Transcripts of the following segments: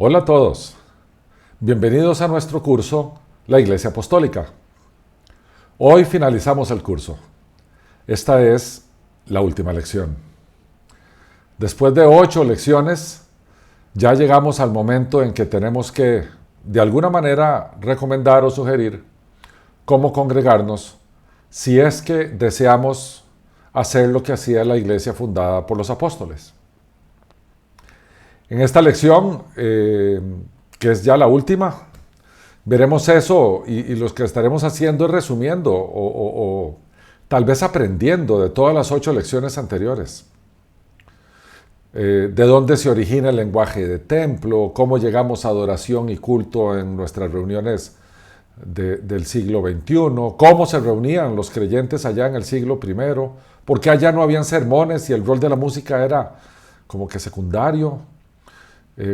Hola a todos, bienvenidos a nuestro curso La Iglesia Apostólica. Hoy finalizamos el curso. Esta es la última lección. Después de 8 lecciones, ya llegamos al momento en que tenemos que, de alguna manera, recomendar o sugerir cómo congregarnos si es que deseamos hacer lo que hacía la iglesia fundada por los apóstoles. En esta lección, que es ya la última, veremos eso y lo que estaremos haciendo es resumiendo o tal vez aprendiendo de todas las 8 lecciones anteriores. De dónde se origina el lenguaje de templo, cómo llegamos a adoración y culto en nuestras reuniones del siglo XXI, cómo se reunían los creyentes allá en el siglo I, por qué allá no habían sermones y el rol de la música era como que secundario.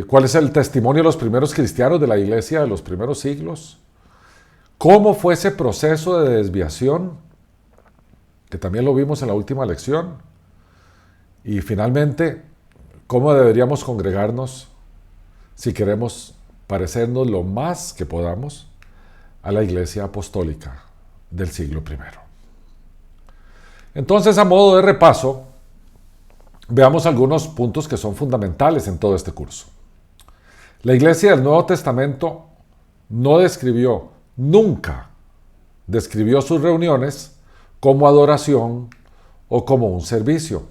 ¿Cuál es el testimonio de los primeros cristianos de la iglesia de los primeros siglos? ¿Cómo fue ese proceso de desviación? Que también lo vimos en la última lección. Y finalmente, ¿cómo deberíamos congregarnos si queremos parecernos lo más que podamos a la iglesia apostólica del siglo I? Entonces, a modo de repaso, veamos algunos puntos que son fundamentales en todo este curso. La iglesia del Nuevo Testamento nunca describió sus reuniones como adoración o como un servicio.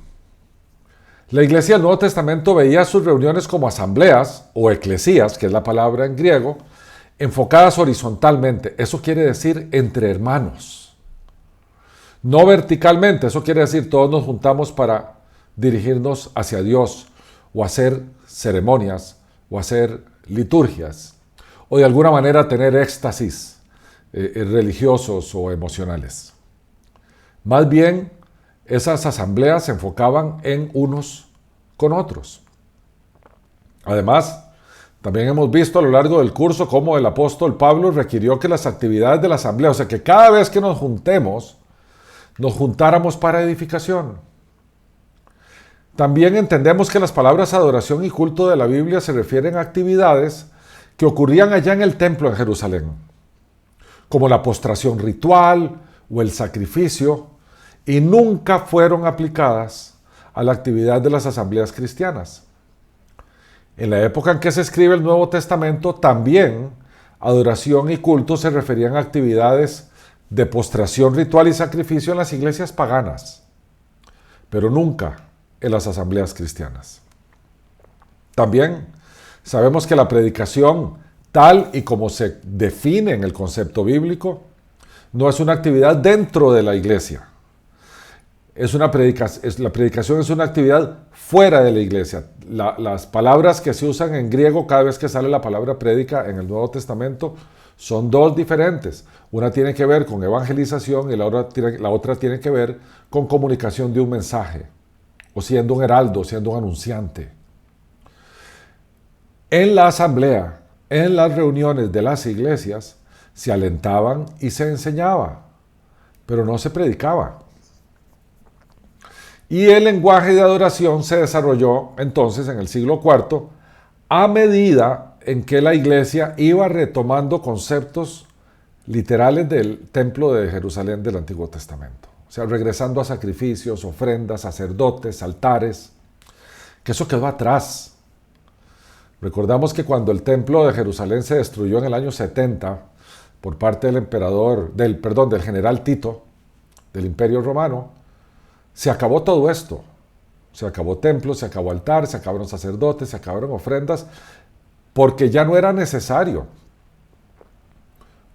La iglesia del Nuevo Testamento veía sus reuniones como asambleas o eclesías, que es la palabra en griego, enfocadas horizontalmente. Eso quiere decir entre hermanos. No verticalmente, eso quiere decir todos nos juntamos para dirigirnos hacia Dios o hacer ceremonias o hacer liturgias o de alguna manera tener éxtasis religiosos o emocionales. Más bien, esas asambleas se enfocaban en unos con otros. Además, también hemos visto a lo largo del curso cómo el apóstol Pablo requirió que las actividades de la asamblea, o sea que cada vez que nos juntemos, nos juntáramos para edificación. También entendemos que las palabras adoración y culto de la Biblia se refieren a actividades que ocurrían allá en el templo en Jerusalén, como la postración ritual o el sacrificio, y nunca fueron aplicadas a la actividad de las asambleas cristianas. En la época en que se escribe el Nuevo Testamento, también adoración y culto se referían a actividades de postración ritual y sacrificio en las iglesias paganas, pero nunca en las asambleas cristianas. También sabemos que la predicación, tal y como se define en el concepto bíblico, no es una actividad dentro de la iglesia. La predicación es una actividad fuera de la iglesia. Las palabras que se usan en griego cada vez que sale la palabra prédica en el Nuevo Testamento son dos diferentes. Una tiene que ver con evangelización y la otra tiene que ver con comunicación de un mensaje, o siendo un heraldo, siendo un anunciante. En la asamblea, en las reuniones de las iglesias, se alentaban y se enseñaba, pero no se predicaba. Y el lenguaje de adoración se desarrolló entonces en el siglo IV a medida en que la iglesia iba retomando conceptos literales del templo de Jerusalén del Antiguo Testamento. O sea, regresando a sacrificios, ofrendas, sacerdotes, altares, que eso quedó atrás. Recordamos que cuando el templo de Jerusalén se destruyó en el año 70 por parte del general Tito, del Imperio Romano, se acabó todo esto. Se acabó templo, se acabó altar, se acabaron sacerdotes, se acabaron ofrendas, porque ya no era necesario.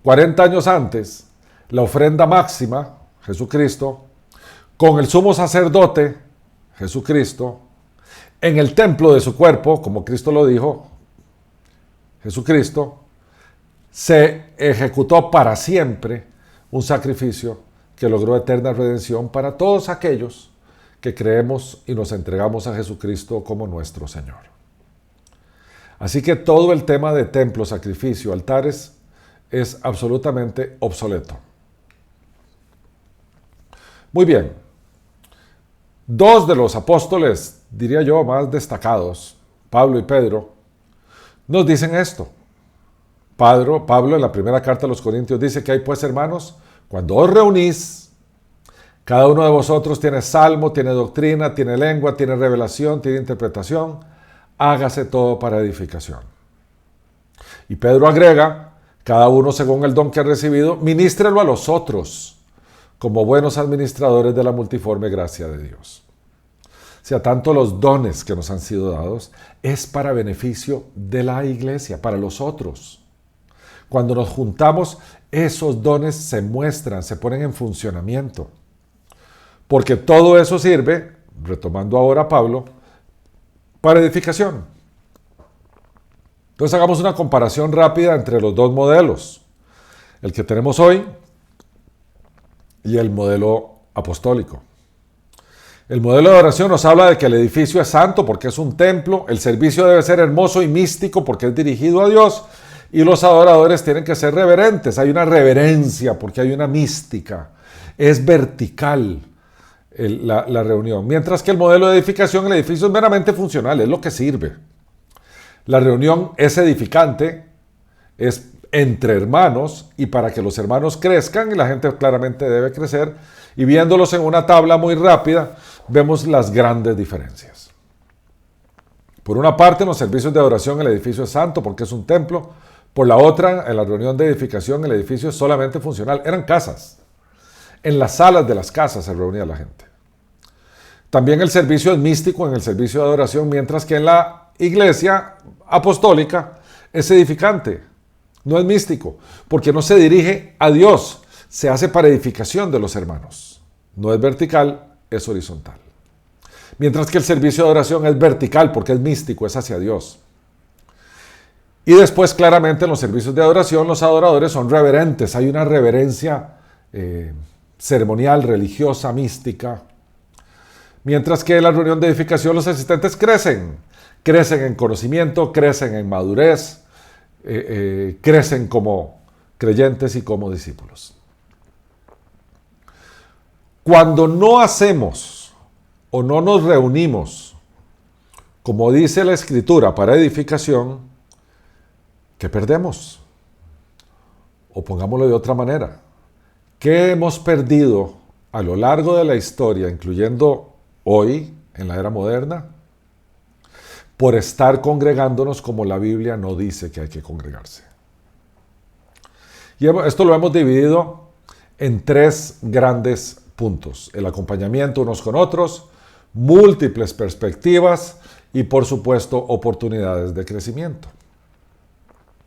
40 años antes, la ofrenda máxima, Jesucristo, con el sumo sacerdote, Jesucristo, en el templo de su cuerpo, como Cristo lo dijo, Jesucristo, se ejecutó para siempre un sacrificio que logró eterna redención para todos aquellos que creemos y nos entregamos a Jesucristo como nuestro Señor. Así que todo el tema de templo, sacrificio, altares es absolutamente obsoleto. Muy bien, dos de los apóstoles, diría yo, más destacados, Pablo y Pedro, nos dicen esto. Pablo en la primera carta a los Corintios dice que hay pues, hermanos, cuando os reunís, cada uno de vosotros tiene salmo, tiene doctrina, tiene lengua, tiene revelación, tiene interpretación, hágase todo para edificación. Y Pedro agrega, cada uno según el don que ha recibido, ministrelo a los otros, como buenos administradores de la multiforme gracia de Dios. O sea, tanto los dones que nos han sido dados es para beneficio de la iglesia, para los otros. Cuando nos juntamos, esos dones se muestran, se ponen en funcionamiento. Porque todo eso sirve, retomando ahora a Pablo, para edificación. Entonces hagamos una comparación rápida entre los dos modelos. El que tenemos hoy y el modelo apostólico. El modelo de oración nos habla de que el edificio es santo porque es un templo, el servicio debe ser hermoso y místico porque es dirigido a Dios, y los adoradores tienen que ser reverentes. Hay una reverencia porque hay una mística. Es vertical la reunión. Mientras que el modelo de edificación, el edificio es meramente funcional, es lo que sirve. La reunión es edificante, es entre hermanos, y para que los hermanos crezcan, y la gente claramente debe crecer, y viéndolos en una tabla muy rápida, vemos las grandes diferencias. Por una parte, en los servicios de adoración el edificio es santo porque es un templo. Por la otra, en la reunión de edificación, el edificio es solamente funcional. Eran casas. En las salas de las casas se reunía la gente. También el servicio es místico en el servicio de adoración, mientras que en la iglesia apostólica es edificante. No es místico, porque no se dirige a Dios. Se hace para edificación de los hermanos. No es vertical, es horizontal. Mientras que el servicio de adoración es vertical, porque es místico, es hacia Dios. Y después, claramente, en los servicios de adoración, los adoradores son reverentes. Hay una reverencia ceremonial, religiosa, mística. Mientras que en la reunión de edificación los asistentes crecen. Crecen en conocimiento, crecen en madurez, crecen como creyentes y como discípulos. Cuando no hacemos o no nos reunimos, como dice la Escritura, para edificación, ¿qué perdemos? O pongámoslo de otra manera, ¿qué hemos perdido a lo largo de la historia, incluyendo hoy, en la era moderna, por estar congregándonos como la Biblia no dice que hay que congregarse? Y esto lo hemos dividido en tres grandes puntos: el acompañamiento unos con otros, múltiples perspectivas y, por supuesto, oportunidades de crecimiento.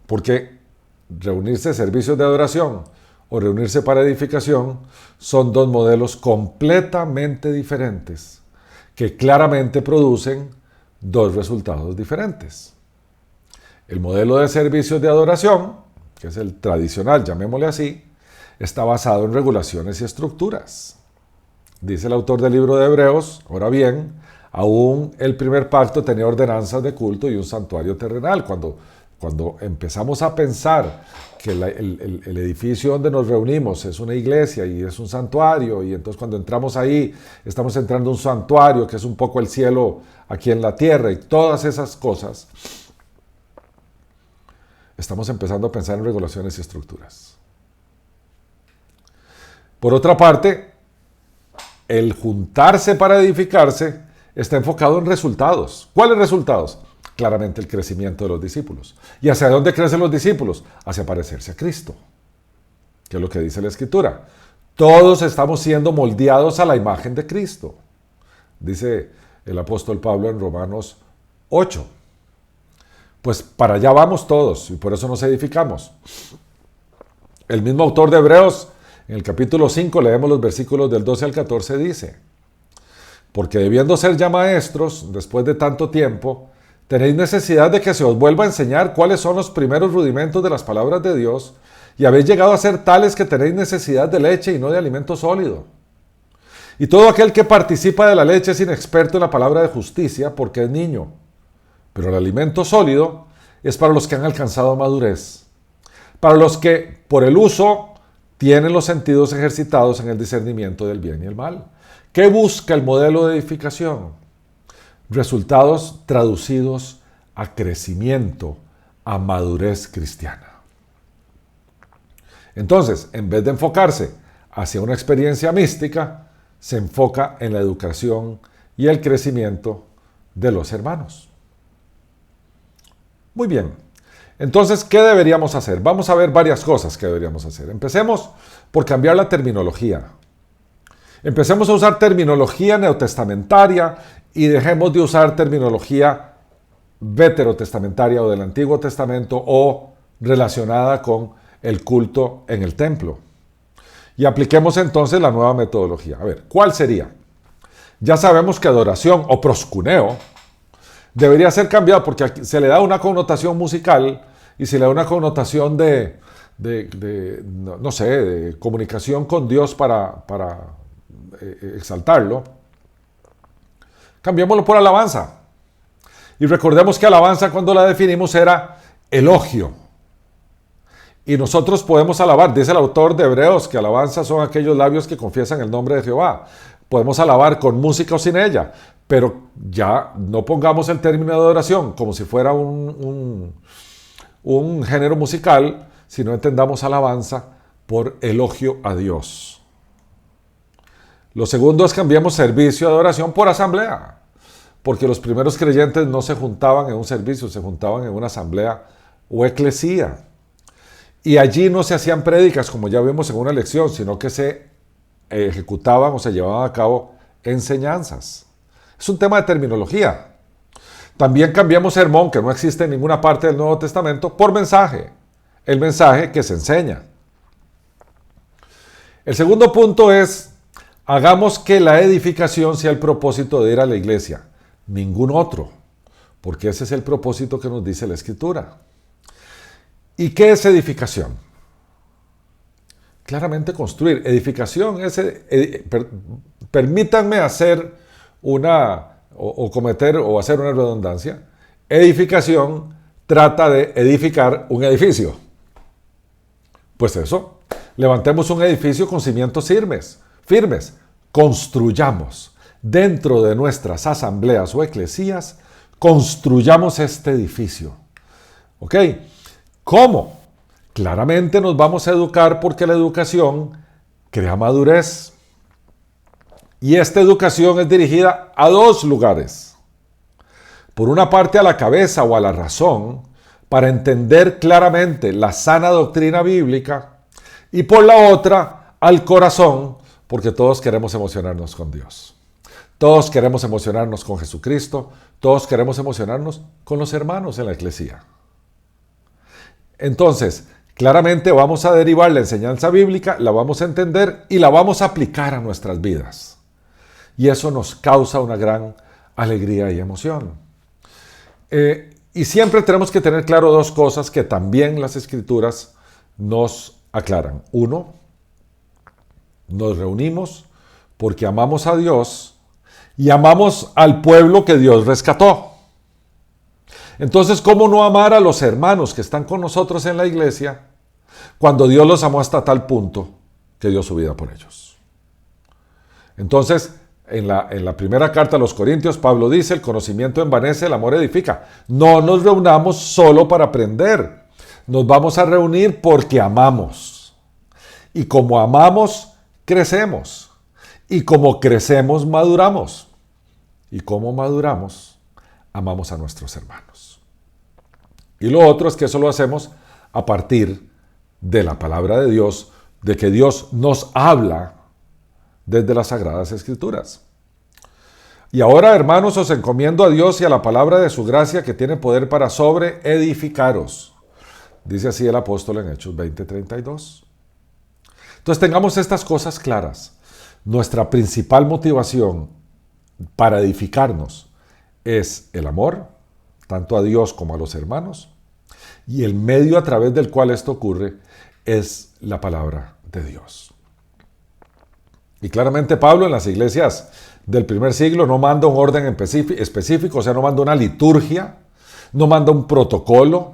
Porque reunirse servicios de adoración o reunirse para edificación son dos modelos completamente diferentes que claramente producen dos resultados diferentes. El modelo de servicios de adoración, que es el tradicional, llamémosle así, está basado en regulaciones y estructuras. Dice el autor del libro de Hebreos, ahora bien, aún el primer pacto tenía ordenanzas de culto y un santuario terrenal. Cuando empezamos a pensar que el edificio donde nos reunimos es una iglesia y es un santuario, y entonces cuando entramos ahí estamos entrando a un santuario que es un poco el cielo aquí en la tierra, y todas esas cosas, estamos empezando a pensar en regulaciones y estructuras. Por otra parte, el juntarse para edificarse está enfocado en resultados. ¿Cuáles resultados? Claramente el crecimiento de los discípulos. ¿Y hacia dónde crecen los discípulos? Hacia parecerse a Cristo, que es lo que dice la Escritura. Todos estamos siendo moldeados a la imagen de Cristo, dice el apóstol Pablo en Romanos 8. Pues para allá vamos todos, y por eso nos edificamos. El mismo autor de Hebreos, en el capítulo 5, leemos los versículos del 12 al 14, dice: porque debiendo ser ya maestros, después de tanto tiempo, tenéis necesidad de que se os vuelva a enseñar cuáles son los primeros rudimentos de las palabras de Dios, y habéis llegado a ser tales que tenéis necesidad de leche y no de alimento sólido. Y todo aquel que participa de la leche es inexperto en la palabra de justicia, porque es niño. Pero el alimento sólido es para los que han alcanzado madurez, para los que, por el uso, tienen los sentidos ejercitados en el discernimiento del bien y el mal. ¿Qué busca el modelo de edificación? Resultados traducidos a crecimiento, a madurez cristiana. Entonces, en vez de enfocarse hacia una experiencia mística, se enfoca en la educación y el crecimiento de los hermanos. Muy bien. Entonces, ¿qué deberíamos hacer? Vamos a ver varias cosas que deberíamos hacer. Empecemos por cambiar la terminología. Empecemos a usar terminología neotestamentaria y dejemos de usar terminología veterotestamentaria o del Antiguo Testamento o relacionada con el culto en el templo. Y apliquemos entonces la nueva metodología. A ver, ¿cuál sería? Ya sabemos que adoración o proscuneo debería ser cambiado porque se le da una connotación musical y se le da una connotación de comunicación con Dios para exaltarlo. Cambiémoslo por alabanza. Y recordemos que alabanza, cuando la definimos, era elogio. Y nosotros podemos alabar, dice el autor de Hebreos, que alabanza son aquellos labios que confiesan el nombre de Jehová. Podemos alabar con música o sin ella, pero ya no pongamos el término de adoración como si fuera un género musical, sino entendamos alabanza por elogio a Dios. Lo segundo es cambiemos servicio de adoración por asamblea, porque los primeros creyentes no se juntaban en un servicio, se juntaban en una asamblea o eclesía. Y allí no se hacían prédicas, como ya vimos en una lección, sino que se ejecutaban o se llevaban a cabo enseñanzas. Es un tema de terminología. También cambiamos sermón, que no existe en ninguna parte del Nuevo Testamento, por mensaje. El mensaje que se enseña. El segundo punto es, hagamos que la edificación sea el propósito de ir a la iglesia. Ningún otro. Porque ese es el propósito que nos dice la Escritura. ¿Y qué es edificación? Claramente construir. Edificación es, permítanme hacer cometer o hacer una redundancia. Edificación trata de edificar un edificio. Pues eso, levantemos un edificio con cimientos firmes. Construyamos dentro de nuestras asambleas o eclesías, construyamos este edificio. ¿Ok? ¿Cómo? Claramente nos vamos a educar porque la educación crea madurez. Y esta educación es dirigida a dos lugares. Por una parte, a la cabeza o a la razón, para entender claramente la sana doctrina bíblica. Y por la otra, al corazón, porque todos queremos emocionarnos con Dios. Todos queremos emocionarnos con Jesucristo. Todos queremos emocionarnos con los hermanos en la iglesia. Entonces, claramente vamos a derivar la enseñanza bíblica, la vamos a entender y la vamos a aplicar a nuestras vidas. Y eso nos causa una gran alegría y emoción. Y siempre tenemos que tener claro dos cosas que también las Escrituras nos aclaran. Uno, nos reunimos porque amamos a Dios y amamos al pueblo que Dios rescató. Entonces, ¿cómo no amar a los hermanos que están con nosotros en la iglesia cuando Dios los amó hasta tal punto que dio su vida por ellos? Entonces, en la primera carta a los Corintios, Pablo dice, el conocimiento envanece, el amor edifica. No nos reunamos solo para aprender. Nos vamos a reunir porque amamos. Y como amamos, crecemos. Y como crecemos, maduramos. Y como maduramos, amamos a nuestros hermanos. Y lo otro es que eso lo hacemos a partir de la palabra de Dios, de que Dios nos habla desde las Sagradas Escrituras. Y ahora, hermanos, os encomiendo a Dios y a la palabra de su gracia que tiene poder para sobreedificaros. Dice así el apóstol en Hechos 20:32. Entonces tengamos estas cosas claras. Nuestra principal motivación para edificarnos es el amor, tanto a Dios como a los hermanos, y el medio a través del cual esto ocurre es la palabra de Dios. Y claramente Pablo en las iglesias del primer siglo no manda un orden específico, o sea, no manda una liturgia, no manda un protocolo.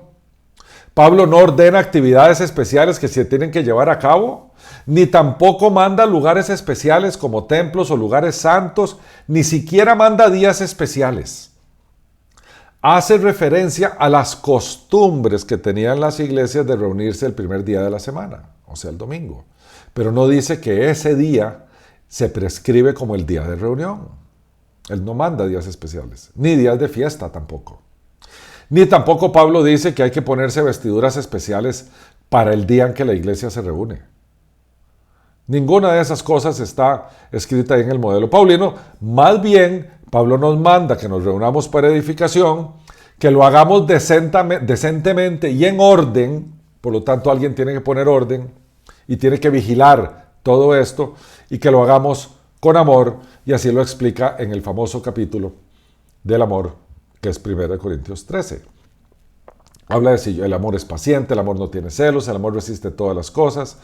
Pablo no ordena actividades especiales que se tienen que llevar a cabo, ni tampoco manda lugares especiales como templos o lugares santos, ni siquiera manda días especiales. hace referencia a las costumbres que tenían las iglesias de reunirse el primer día de la semana, o sea, el domingo. Pero no dice que ese día se prescribe como el día de reunión. Él no manda días especiales, ni días de fiesta tampoco. Ni tampoco Pablo dice que hay que ponerse vestiduras especiales para el día en que la iglesia se reúne. Ninguna de esas cosas está escrita en el modelo paulino. Más bien, Pablo nos manda que nos reunamos para edificación, que lo hagamos decentemente y en orden. Por lo tanto, alguien tiene que poner orden y tiene que vigilar todo esto, y que lo hagamos con amor, y así lo explica en el famoso capítulo del amor, que es 1 Corintios 13. Habla de si el amor es paciente, el amor no tiene celos, el amor resiste todas las cosas.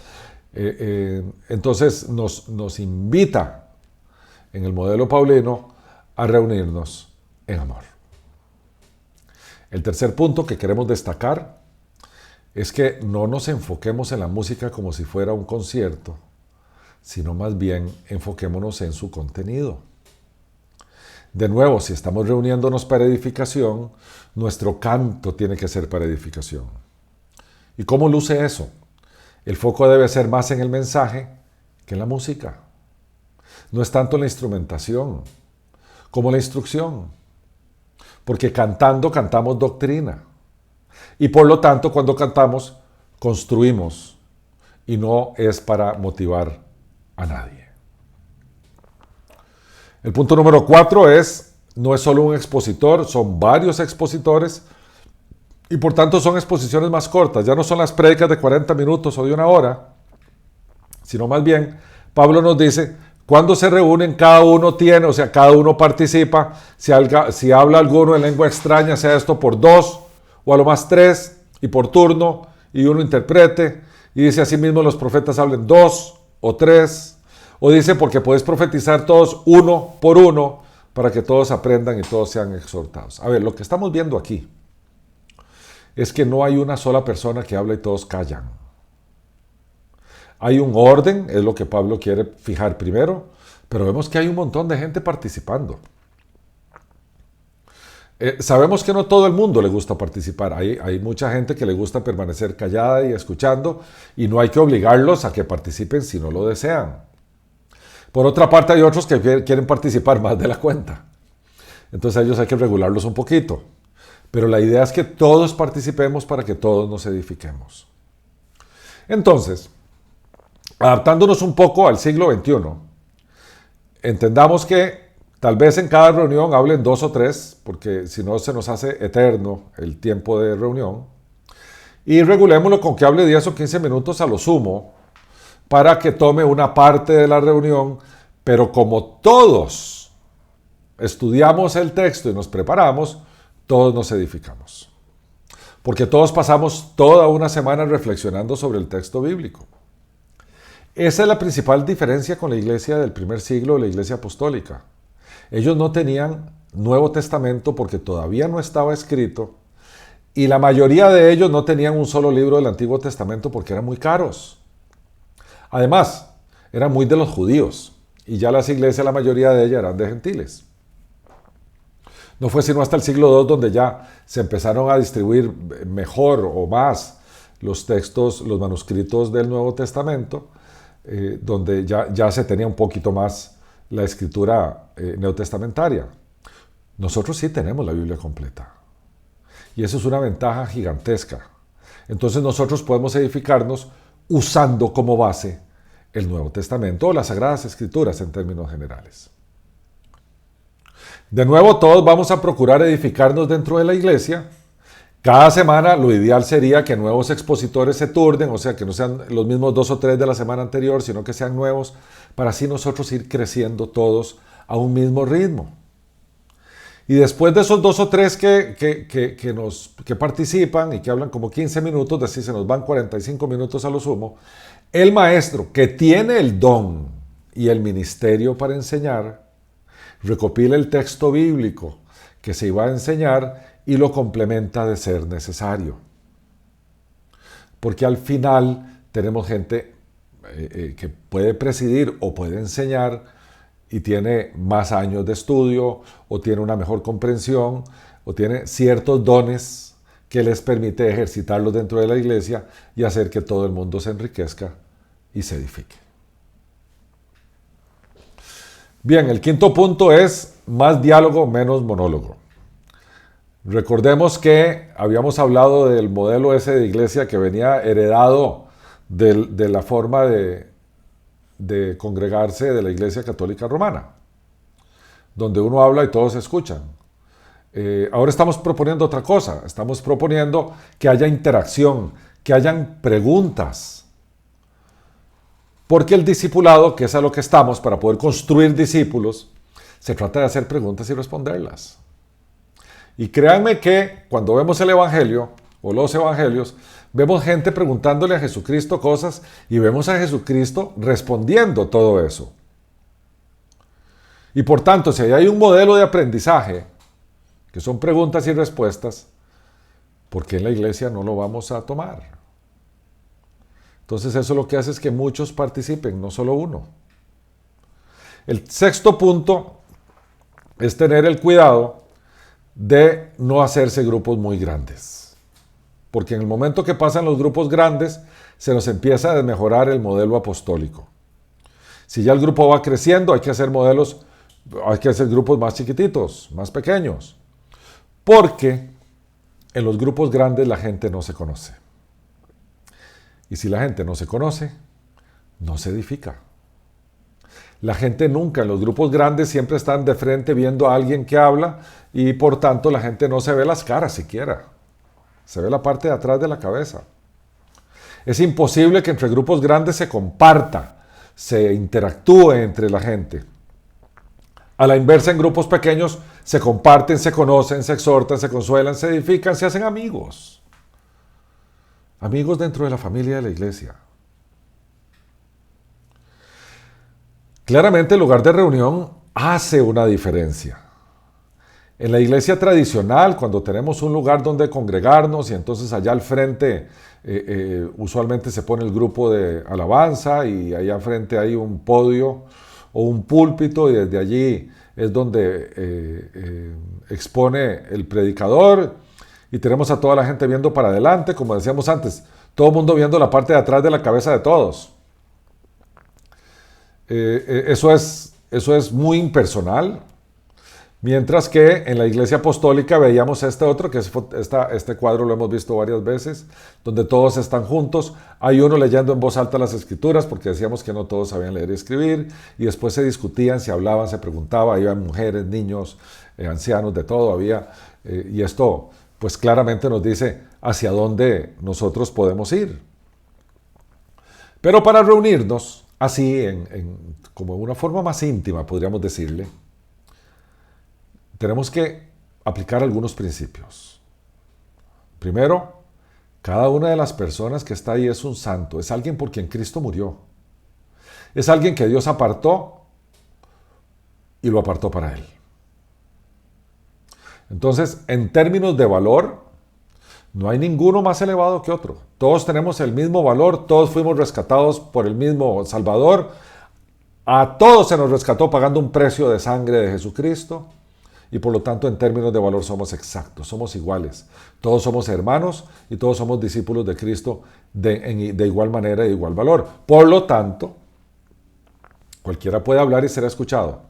Entonces nos invita en el modelo paulino a reunirnos en amor. El tercer punto que queremos destacar es que no nos enfoquemos en la música como si fuera un concierto, sino más bien enfoquémonos en su contenido. De nuevo, si estamos reuniéndonos para edificación, nuestro canto tiene que ser para edificación. ¿Y cómo luce eso? El foco debe ser más en el mensaje que en la música. No es tanto la instrumentación como la instrucción. Porque cantando, cantamos doctrina. Y por lo tanto, cuando cantamos, construimos. Y no es para motivar a nadie. El punto número 4 es, no es solo un expositor, son varios expositores. Y por tanto son exposiciones más cortas, ya no son las prédicas de 40 minutos o de 1 hora, sino más bien, Pablo nos dice, cuando se reúnen, cada uno tiene, o sea, cada uno participa, si habla alguno en lengua extraña, sea esto por 2, o a lo más 3, y por turno, y uno interprete, y dice así mismo los profetas hablen 2 o 3, o dice porque podéis profetizar todos uno por uno, para que todos aprendan y todos sean exhortados. A ver, lo que estamos viendo aquí es que no hay una sola persona que habla y todos callan. Hay un orden, es lo que Pablo quiere fijar primero, pero vemos que hay un montón de gente participando. Sabemos que no todo el mundo le gusta participar, hay mucha gente que le gusta permanecer callada y escuchando, y no hay que obligarlos a que participen si no lo desean. Por otra parte, hay otros que quieren participar más de la cuenta. Entonces a ellos hay que regularlos un poquito. Pero la idea es que todos participemos para que todos nos edifiquemos. Entonces, adaptándonos un poco al siglo XXI, entendamos que tal vez en cada reunión hablen 2 o 3, porque si no se nos hace eterno el tiempo de reunión, y regulémoslo con que hable 10 o 15 minutos a lo sumo, para que tome una parte de la reunión, pero como todos estudiamos el texto y nos preparamos, todos nos edificamos. Porque todos pasamos toda una semana reflexionando sobre el texto bíblico. Esa es la principal diferencia con la iglesia del primer siglo, la iglesia apostólica. Ellos no tenían Nuevo Testamento porque todavía no estaba escrito, y la mayoría de ellos no tenían un solo libro del Antiguo Testamento porque eran muy caros. Además, eran muy de los judíos, y ya las iglesias, la mayoría de ellas eran de gentiles. No fue sino hasta el siglo II donde ya se empezaron a distribuir mejor o más los textos, los manuscritos del Nuevo Testamento, donde ya se tenía un poquito más la escritura neotestamentaria. Nosotros sí tenemos la Biblia completa. Y eso es una ventaja gigantesca. Entonces nosotros podemos edificarnos usando como base el Nuevo Testamento o las Sagradas Escrituras en términos generales. De nuevo, todos vamos a procurar edificarnos dentro de la iglesia. Cada semana lo ideal sería que nuevos expositores se turnen, o sea, que no sean los mismos 2 o 3 de la semana anterior, sino que sean nuevos, para así nosotros ir creciendo todos a un mismo ritmo. Y después de esos 2 o 3 que participan y que hablan como 15 minutos, así se nos van 45 minutos a lo sumo, el maestro que tiene el don y el ministerio para enseñar, recopila el texto bíblico que se iba a enseñar y lo complementa de ser necesario. Porque al final tenemos gente que puede presidir o puede enseñar y tiene más años de estudio o tiene una mejor comprensión o tiene ciertos dones que les permite ejercitarlos dentro de la iglesia y hacer que todo el mundo se enriquezca y se edifique. Bien, el quinto punto es más diálogo, menos monólogo. Recordemos que habíamos hablado del modelo ese de iglesia que venía heredado de la forma de congregarse de la Iglesia Católica Romana, donde uno habla y todos escuchan. Ahora estamos proponiendo otra cosa, estamos proponiendo que haya interacción, que hayan preguntas, porque el discipulado, que es a lo que estamos para poder construir discípulos, se trata de hacer preguntas y responderlas. Y créanme que cuando vemos el Evangelio, o los Evangelios, vemos gente preguntándole a Jesucristo cosas y vemos a Jesucristo respondiendo todo eso. Y por tanto, si hay un modelo de aprendizaje, que son preguntas y respuestas, ¿por qué en la iglesia no lo vamos a tomar? Entonces eso lo que hace es que muchos participen, no solo uno. El sexto punto es tener el cuidado de no hacerse grupos muy grandes. Porque en el momento que pasan los grupos grandes, se nos empieza a desmejorar el modelo apostólico. Si ya el grupo va creciendo, hay que hacer grupos más chiquititos, más pequeños. Porque en los grupos grandes la gente no se conoce. Y si la gente no se conoce, no se edifica. La gente nunca, en los grupos grandes siempre están de frente viendo a alguien que habla y por tanto la gente no se ve las caras siquiera. Se ve la parte de atrás de la cabeza. Es imposible que entre grupos grandes se comparta, se interactúe entre la gente. A la inversa, en grupos pequeños se comparten, se conocen, se exhortan, se consuelan, se edifican, se hacen amigos. Amigos dentro de la familia de la iglesia. Claramente el lugar de reunión hace una diferencia. En la iglesia tradicional, cuando tenemos un lugar donde congregarnos y entonces allá al frente usualmente se pone el grupo de alabanza y allá al frente hay un podio o un púlpito y desde allí es donde expone el predicador y tenemos a toda la gente viendo para adelante, como decíamos antes, todo el mundo viendo la parte de atrás de la cabeza de todos. Eso es muy impersonal, mientras que en la iglesia apostólica veíamos este cuadro lo hemos visto varias veces, donde todos están juntos, hay uno leyendo en voz alta las escrituras, porque decíamos que no todos sabían leer y escribir, y después se discutían, se hablaban, se preguntaban, había mujeres, niños, ancianos, de todo había, y esto pues claramente nos dice hacia dónde nosotros podemos ir. Pero para reunirnos, así, como una forma más íntima, podríamos decirle, tenemos que aplicar algunos principios. Primero, cada una de las personas que está ahí es un santo, es alguien por quien Cristo murió. Es alguien que Dios apartó y lo apartó para Él. Entonces, en términos de valor, no hay ninguno más elevado que otro. Todos tenemos el mismo valor, todos fuimos rescatados por el mismo Salvador. A todos se nos rescató pagando un precio de sangre de Jesucristo. Y por lo tanto, en términos de valor somos exactos, somos iguales. Todos somos hermanos y todos somos discípulos de Cristo de igual manera y de igual valor. Por lo tanto, cualquiera puede hablar y será escuchado.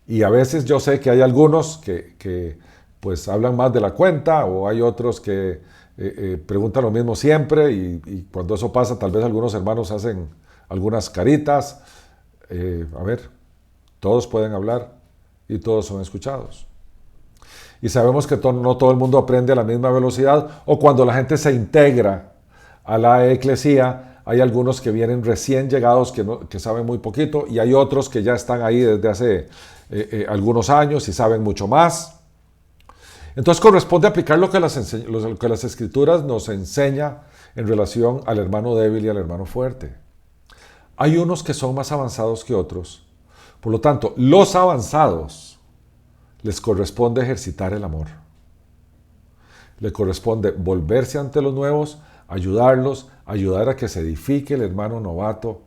Y a veces yo sé que hay algunos que pues hablan más de la cuenta, o hay otros que preguntan lo mismo siempre, y cuando eso pasa, tal vez algunos hermanos hacen algunas caritas. A ver, todos pueden hablar y todos son escuchados. Y sabemos que no todo el mundo aprende a la misma velocidad, o cuando la gente se integra a la eclesía, hay algunos que vienen recién llegados que saben muy poquito, y hay otros que ya están ahí desde hace algunos años y saben mucho más. Entonces corresponde aplicar lo que las Escrituras nos enseña en relación al hermano débil y al hermano fuerte. Hay unos que son más avanzados que otros. Por lo tanto, los avanzados les corresponde ejercitar el amor. Le corresponde volverse ante los nuevos, ayudarlos, ayudar a que se edifique el hermano novato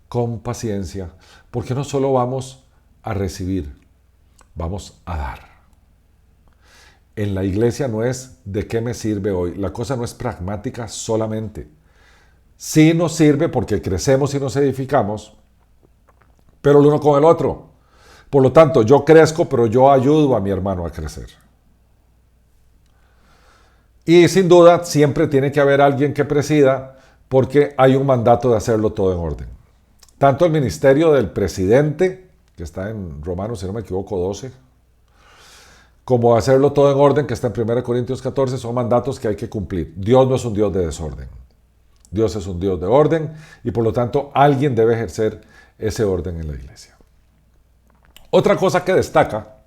con paciencia, porque no solo vamos a recibir, vamos a dar. en la iglesia no es de qué me sirve hoy. La cosa no es pragmática solamente. Sí nos sirve porque crecemos y nos edificamos, pero el uno con el otro. Por lo tanto, yo crezco, pero yo ayudo a mi hermano a crecer. Y sin duda, siempre tiene que haber alguien que presida, porque hay un mandato de hacerlo todo en orden. Tanto el ministerio del presidente, que está en Romanos, si no me equivoco, 12, como hacerlo todo en orden, que está en 1 Corintios 14, son mandatos que hay que cumplir. Dios no es un Dios de desorden. Dios es un Dios de orden y por lo tanto alguien debe ejercer ese orden en la iglesia. Otra cosa que destaca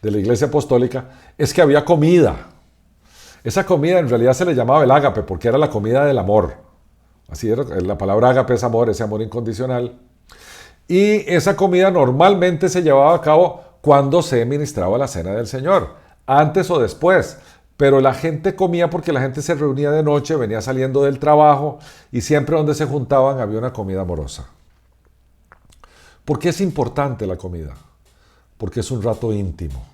de la iglesia apostólica es que había comida. Esa comida en realidad se le llamaba el ágape porque era la comida del amor. Así era, la palabra ágape es amor, ese amor incondicional. Y esa comida normalmente se llevaba a cabo cuando se ministraba la cena del Señor, antes o después. Pero la gente comía porque la gente se reunía de noche, venía saliendo del trabajo y siempre donde se juntaban había una comida amorosa. ¿Por qué es importante la comida? Porque es un rato íntimo.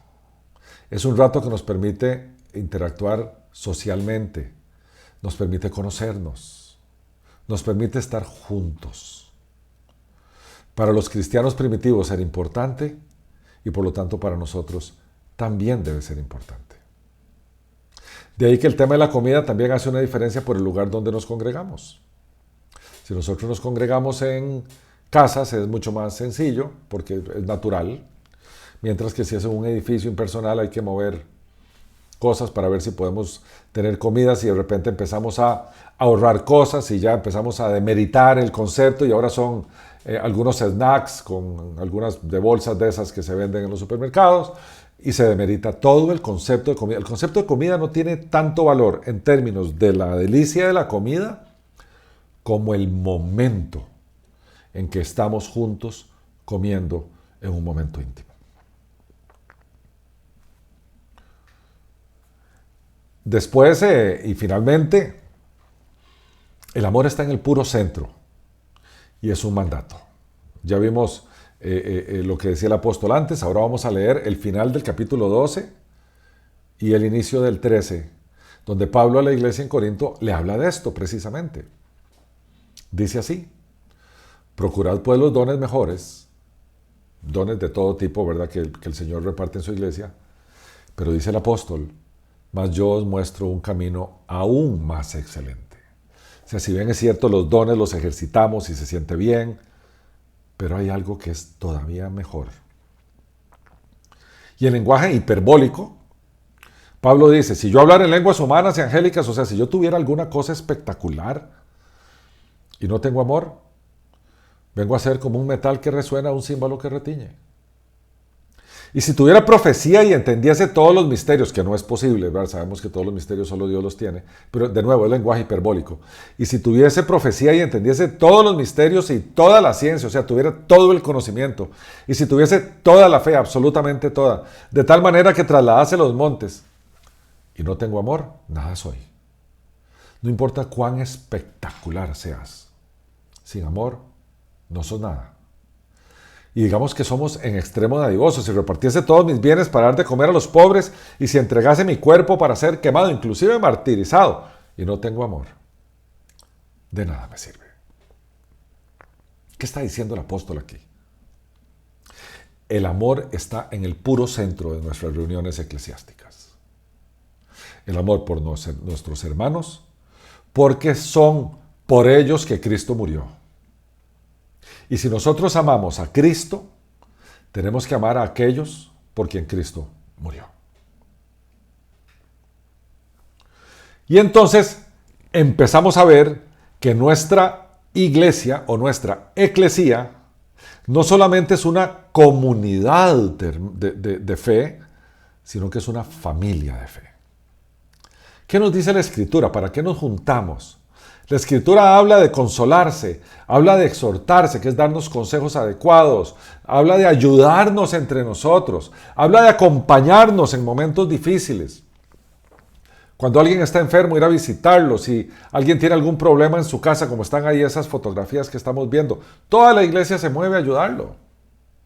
Es un rato que nos permite interactuar socialmente, nos permite conocernos, nos permite estar juntos. Para los cristianos primitivos era importante y por lo tanto para nosotros también debe ser importante. De ahí que el tema de la comida también hace una diferencia por el lugar donde nos congregamos. Si nosotros nos congregamos en casas es mucho más sencillo porque es natural, mientras que si es en un edificio impersonal hay que mover cosas para ver si podemos tener comidas y de repente empezamos a ahorrar cosas y ya empezamos a demeritar el concepto y ahora son algunos snacks con algunas de bolsas de esas que se venden en los supermercados y se demerita todo el concepto de comida. El concepto de comida no tiene tanto valor en términos de la delicia de la comida como el momento en que estamos juntos comiendo en un momento íntimo. Después y finalmente, el amor está en el puro centro y es un mandato. Ya vimos lo que decía el apóstol antes, ahora vamos a leer el final del capítulo 12 y el inicio del 13, donde Pablo a la iglesia en Corinto le habla de esto precisamente. Dice así: procurad pues los dones mejores, dones de todo tipo, ¿verdad? Que el Señor reparte en su iglesia, pero dice el apóstol: mas yo os muestro un camino aún más excelente. O sea, si bien es cierto, los dones los ejercitamos y se siente bien, pero hay algo que es todavía mejor. Y el lenguaje hiperbólico, Pablo dice, si yo hablara en lenguas humanas y angélicas, o sea, si yo tuviera alguna cosa espectacular y no tengo amor, vengo a ser como un metal que resuena, un címbalo que retiñe. Y si tuviera profecía y entendiese todos los misterios, que no es posible, ¿verdad? Sabemos que todos los misterios solo Dios los tiene, pero de nuevo, es lenguaje hiperbólico. Y si tuviese profecía y entendiese todos los misterios y toda la ciencia, o sea, tuviera todo el conocimiento, y si tuviese toda la fe, absolutamente toda, de tal manera que trasladase los montes, y no tengo amor, nada soy. No importa cuán espectacular seas, sin amor, no sos nada. Y digamos que somos en extremo dadivosos. Si repartiese todos mis bienes para dar de comer a los pobres y si entregase mi cuerpo para ser quemado, inclusive martirizado, y no tengo amor, de nada me sirve. ¿Qué está diciendo el apóstol aquí? El amor está en el puro centro de nuestras reuniones eclesiásticas. El amor por nuestros hermanos, porque son por ellos que Cristo murió. Y si nosotros amamos a Cristo, tenemos que amar a aquellos por quien Cristo murió. Y entonces empezamos a ver que nuestra iglesia o nuestra eclesía no solamente es una comunidad de fe, sino que es una familia de fe. ¿Qué nos dice la Escritura? ¿Para qué nos juntamos? La Escritura habla de consolarse, habla de exhortarse, que es darnos consejos adecuados, habla de ayudarnos entre nosotros, habla de acompañarnos en momentos difíciles. Cuando alguien está enfermo, ir a visitarlo, si alguien tiene algún problema en su casa, como están ahí esas fotografías que estamos viendo, toda la iglesia se mueve a ayudarlo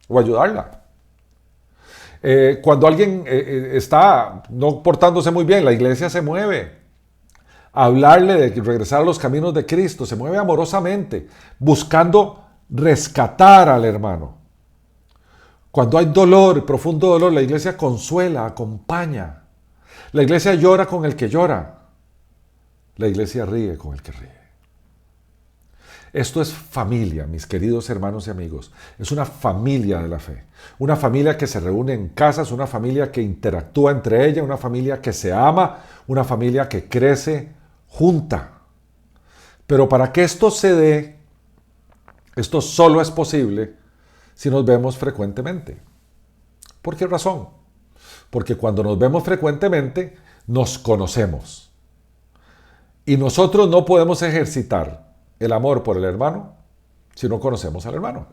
o ayudarla. Cuando alguien está no portándose muy bien, la iglesia se mueve. Hablarle de regresar a los caminos de Cristo, se mueve amorosamente, buscando rescatar al hermano. Cuando hay dolor, profundo dolor, la iglesia consuela, acompaña. La iglesia llora con el que llora. La iglesia ríe con el que ríe. Esto es familia, mis queridos hermanos y amigos. Es una familia de la fe. Una familia que se reúne en casas, una familia que interactúa entre ella, una familia que se ama, una familia que crece junta. Pero para que esto se dé, esto solo es posible si nos vemos frecuentemente. ¿Por qué razón? Porque cuando nos vemos frecuentemente, nos conocemos. Y nosotros no podemos ejercitar el amor por el hermano si no conocemos al hermano.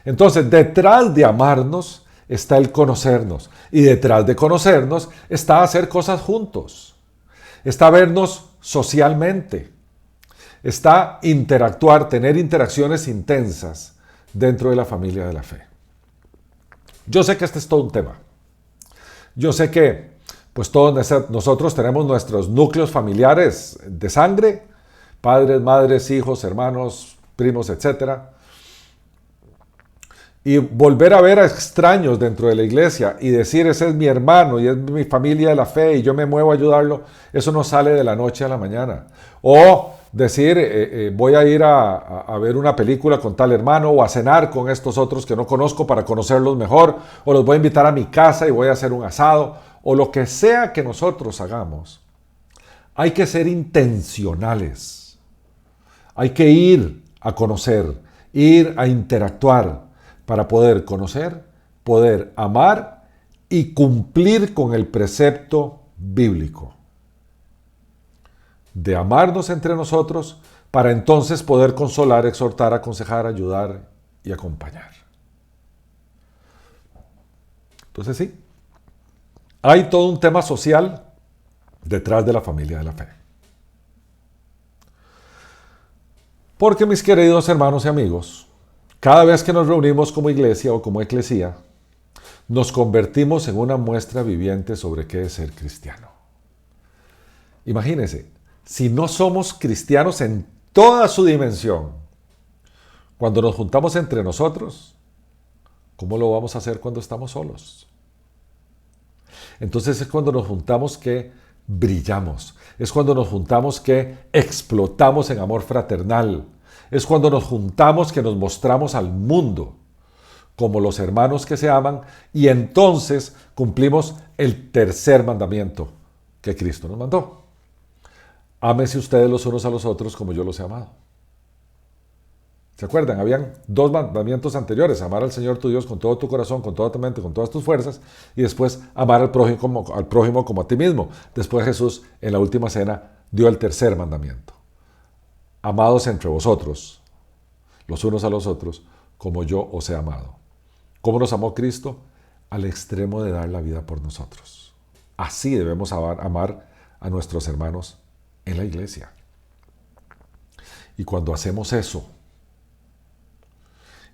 Entonces, detrás de amarnos está el conocernos. Y detrás de conocernos está hacer cosas juntos. Está vernos socialmente. Está interactuar, tener interacciones intensas dentro de la familia de la fe. Yo sé que este es todo un tema. Yo sé que pues todos nosotros tenemos nuestros núcleos familiares de sangre, padres, madres, hijos, hermanos, primos, etc. Y volver a ver a extraños dentro de la iglesia y decir, ese es mi hermano y es mi familia de la fe y yo me muevo a ayudarlo, eso no sale de la noche a la mañana. O decir, voy a ir a ver una película con tal hermano o a cenar con estos otros que no conozco para conocerlos mejor, o los voy a invitar a mi casa y voy a hacer un asado, o lo que sea que nosotros hagamos. Hay que ser intencionales. Hay que ir a conocer, ir a interactuar para poder conocer, poder amar y cumplir con el precepto bíblico de amarnos entre nosotros para entonces poder consolar, exhortar, aconsejar, ayudar y acompañar. Entonces sí, hay todo un tema social detrás de la familia de la fe. Porque, mis queridos hermanos y amigos, cada vez que nos reunimos como iglesia o como eclesía, nos convertimos en una muestra viviente sobre qué es ser cristiano. Imagínense, si no somos cristianos en toda su dimensión, cuando nos juntamos entre nosotros, ¿cómo lo vamos a hacer cuando estamos solos? Entonces es cuando nos juntamos que brillamos, es cuando nos juntamos que explotamos en amor fraternal, es cuando nos juntamos que nos mostramos al mundo como los hermanos que se aman y entonces cumplimos el tercer mandamiento que Cristo nos mandó. Ámense ustedes los unos a los otros como yo los he amado. ¿Se acuerdan? Habían dos mandamientos anteriores: amar al Señor tu Dios con todo tu corazón, con toda tu mente, con todas tus fuerzas, y después amar al prójimo como a ti mismo. Después Jesús, en la última cena, dio el tercer mandamiento: amados entre vosotros, los unos a los otros, como yo os he amado. ¿Cómo nos amó Cristo? Al extremo de dar la vida por nosotros. Así debemos amar a nuestros hermanos en la iglesia. Y cuando hacemos eso,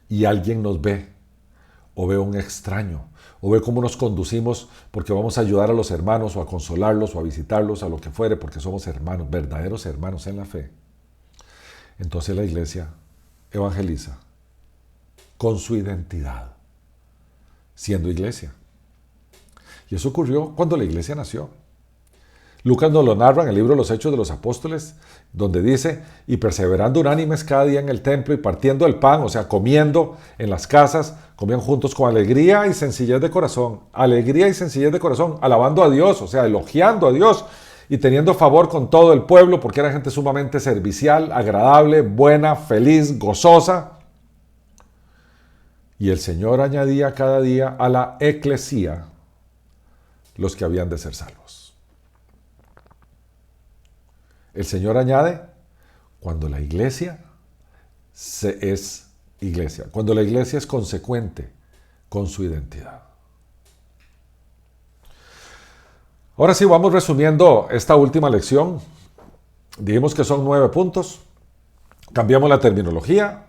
y alguien nos ve, o ve un extraño, o ve cómo nos conducimos porque vamos a ayudar a los hermanos, o a consolarlos, o a visitarlos, a lo que fuere, porque somos hermanos, verdaderos hermanos en la fe, entonces la iglesia evangeliza con su identidad, siendo iglesia. Y eso ocurrió cuando la iglesia nació. Lucas nos lo narra en el libro de los Hechos de los Apóstoles, donde dice, y perseverando unánimes cada día en el templo y partiendo el pan, o sea, comiendo en las casas, comían juntos con alegría y sencillez de corazón, alabando a Dios, o sea, elogiando a Dios y teniendo favor con todo el pueblo, porque era gente sumamente servicial, agradable, buena, feliz, gozosa. Y el Señor añadía cada día a la eclesía los que habían de ser salvos. El Señor añade cuando la iglesia es iglesia, cuando la iglesia es consecuente con su identidad. Ahora sí, vamos resumiendo esta última lección. Dijimos que son 9 puntos. Cambiamos la terminología.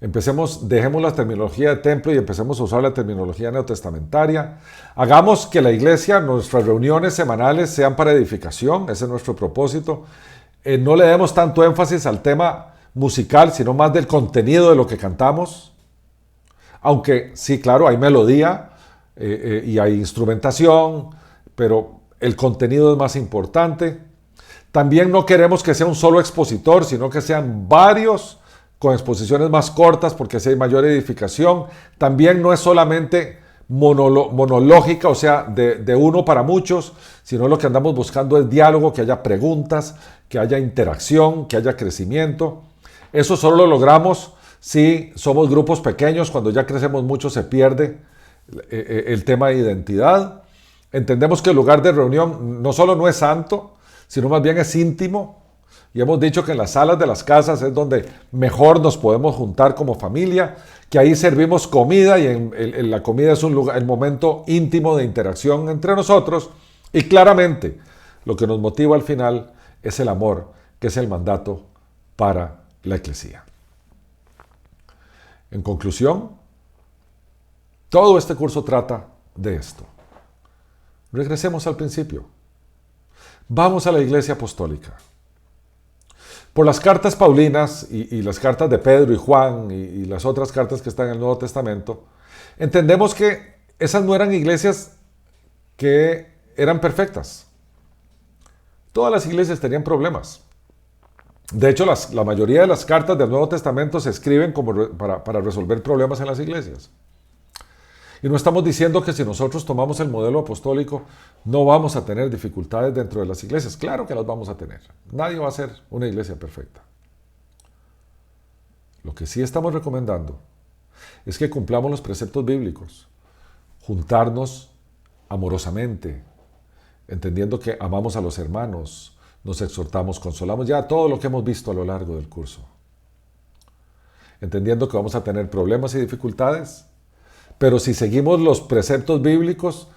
Dejemos la terminología de templo y empecemos a usar la terminología neotestamentaria. Hagamos que la iglesia, nuestras reuniones semanales sean para edificación, ese es nuestro propósito. No le demos tanto énfasis al tema musical, sino más del contenido de lo que cantamos. Aunque sí, claro, hay melodía y hay instrumentación, pero el contenido es más importante. También no queremos que sea un solo expositor, sino que sean varios con exposiciones más cortas, porque así hay mayor edificación. También no es solamente monológica, o sea, de uno para muchos, sino lo que andamos buscando es diálogo, que haya preguntas, que haya interacción, que haya crecimiento. Eso solo lo logramos si somos grupos pequeños. Cuando ya crecemos mucho se pierde el tema de identidad. Entendemos que el lugar de reunión no solo no es santo, sino más bien es íntimo. Y hemos dicho que en las salas de las casas es donde mejor nos podemos juntar como familia, que ahí servimos comida y en la comida es el momento íntimo de interacción entre nosotros. Y claramente lo que nos motiva al final es el amor, que es el mandato para la eclesía. En conclusión, todo este curso trata de esto. Regresemos al principio. Vamos a la iglesia apostólica. Por las cartas paulinas y las cartas de Pedro y Juan y las otras cartas que están en el Nuevo Testamento, entendemos que esas no eran iglesias que eran perfectas. Todas las iglesias tenían problemas. De hecho, la mayoría de las cartas del Nuevo Testamento se escriben para resolver problemas en las iglesias. Y no estamos diciendo que si nosotros tomamos el modelo apostólico no vamos a tener dificultades dentro de las iglesias. Claro que las vamos a tener. Nadie va a ser una iglesia perfecta. Lo que sí estamos recomendando es que cumplamos los preceptos bíblicos. Juntarnos amorosamente, entendiendo que amamos a los hermanos, nos exhortamos, consolamos, ya todo lo que hemos visto a lo largo del curso. Entendiendo que vamos a tener problemas y dificultades, pero si seguimos los preceptos bíblicos,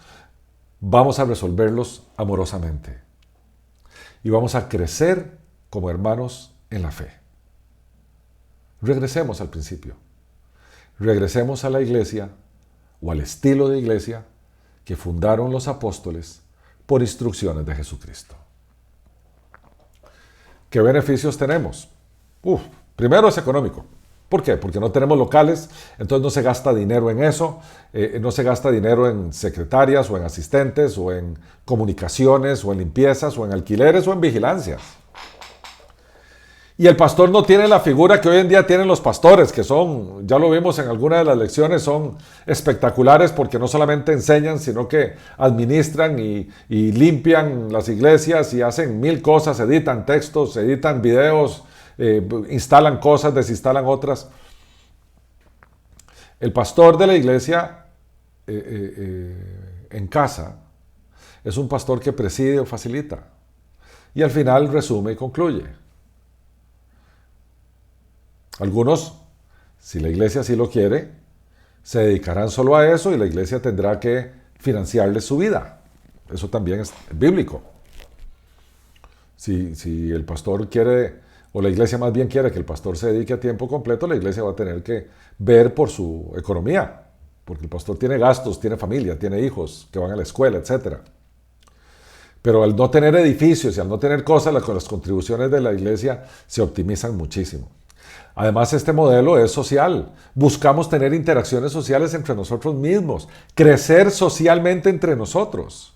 vamos a resolverlos amorosamente. Y vamos a crecer como hermanos en la fe. Regresemos al principio. Regresemos a la iglesia o al estilo de iglesia que fundaron los apóstoles por instrucciones de Jesucristo. ¿Qué beneficios tenemos? Primero es económico. ¿Por qué? Porque no tenemos locales, entonces no se gasta dinero en eso, no se gasta dinero en secretarias o en asistentes o en comunicaciones o en limpiezas o en alquileres o en vigilancias. Y el pastor no tiene la figura que hoy en día tienen los pastores, que son, ya lo vimos en alguna de las lecciones, son espectaculares porque no solamente enseñan, sino que administran y limpian las iglesias y hacen mil cosas, editan textos, editan videos, instalan cosas, desinstalan otras. El pastor de la iglesia en casa es un pastor que preside o facilita y al final resume y concluye. Algunos, si la iglesia así lo quiere, se dedicarán solo a eso y la iglesia tendrá que financiarles su vida. Eso también es bíblico. Si el pastor quiere, o la iglesia más bien quiere que el pastor se dedique a tiempo completo, la iglesia va a tener que ver por su economía, porque el pastor tiene gastos, tiene familia, tiene hijos que van a la escuela, etc. Pero al no tener edificios y al no tener cosas, las contribuciones de la iglesia se optimizan muchísimo. Además, este modelo es social. Buscamos tener interacciones sociales entre nosotros mismos, crecer socialmente entre nosotros.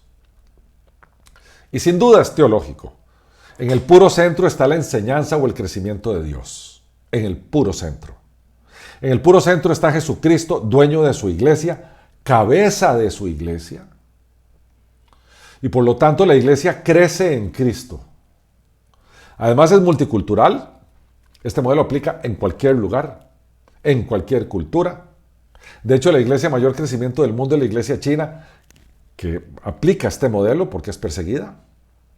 Y sin duda es teológico. En el puro centro está la enseñanza o el crecimiento de Dios. En el puro centro. En el puro centro está Jesucristo, dueño de su iglesia, cabeza de su iglesia. Y por lo tanto la iglesia crece en Cristo. Además es multicultural. Este modelo aplica en cualquier lugar, en cualquier cultura. De hecho, la iglesia de mayor crecimiento del mundo es la iglesia china, que aplica este modelo porque es perseguida.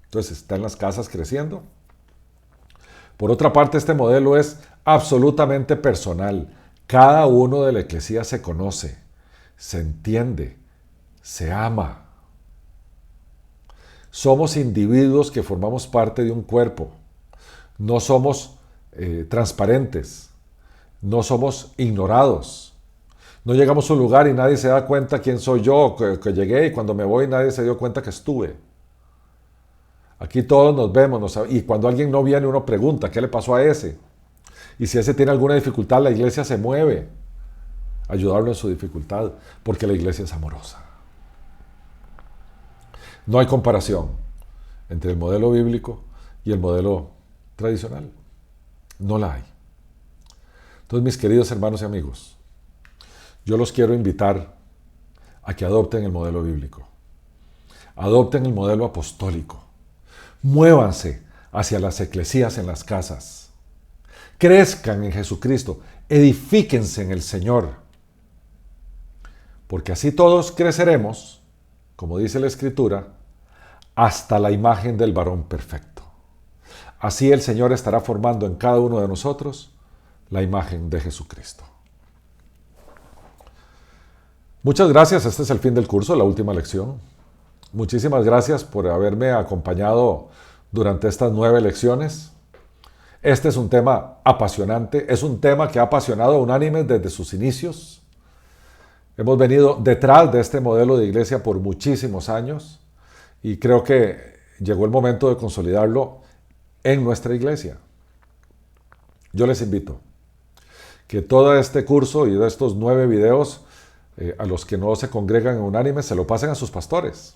Entonces está en las casas creciendo. Por otra parte, este modelo es absolutamente personal. Cada uno de la eclesía se conoce, se entiende, se ama. Somos individuos que formamos parte de un cuerpo. No somos transparentes. No somos ignorados. No llegamos a un lugar y nadie se da cuenta quién soy yo, que llegué, y cuando me voy nadie se dio cuenta que estuve. Aquí todos nos vemos, y cuando alguien no viene uno pregunta, ¿qué le pasó a ese? Y si ese tiene alguna dificultad, la iglesia se mueve a ayudarlo en su dificultad, porque la iglesia es amorosa. No hay comparación entre el modelo bíblico y el modelo tradicional. No la hay. Entonces, mis queridos hermanos y amigos, yo los quiero invitar a que adopten el modelo bíblico. Adopten el modelo apostólico. Muévanse hacia las eclesías en las casas. Crezcan en Jesucristo. Edifíquense en el Señor. Porque así todos creceremos, como dice la Escritura, hasta la imagen del varón perfecto. Así el Señor estará formando en cada uno de nosotros la imagen de Jesucristo. Muchas gracias. Este es el fin del curso, la última lección. Muchísimas gracias por haberme acompañado durante estas 9 lecciones. Este es un tema apasionante, es un tema que ha apasionado a Unánimes desde sus inicios. Hemos venido detrás de este modelo de iglesia por muchísimos años y creo que llegó el momento de consolidarlo en nuestra iglesia. Yo les invito que todo este curso y de estos 9 videos, a los que no se congregan en Unánimes, se lo pasen a sus pastores.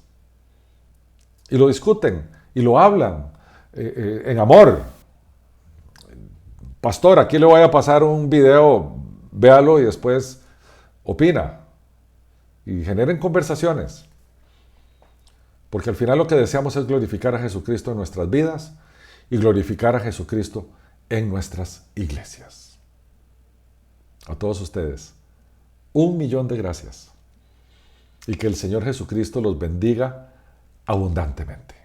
Y lo discuten, y lo hablan, en amor. Pastor, aquí le voy a pasar un video, véalo y después opina. Y generen conversaciones. Porque al final lo que deseamos es glorificar a Jesucristo en nuestras vidas y glorificar a Jesucristo en nuestras iglesias. A todos ustedes, 1.000.000 de gracias. Y que el Señor Jesucristo los bendiga abundantemente.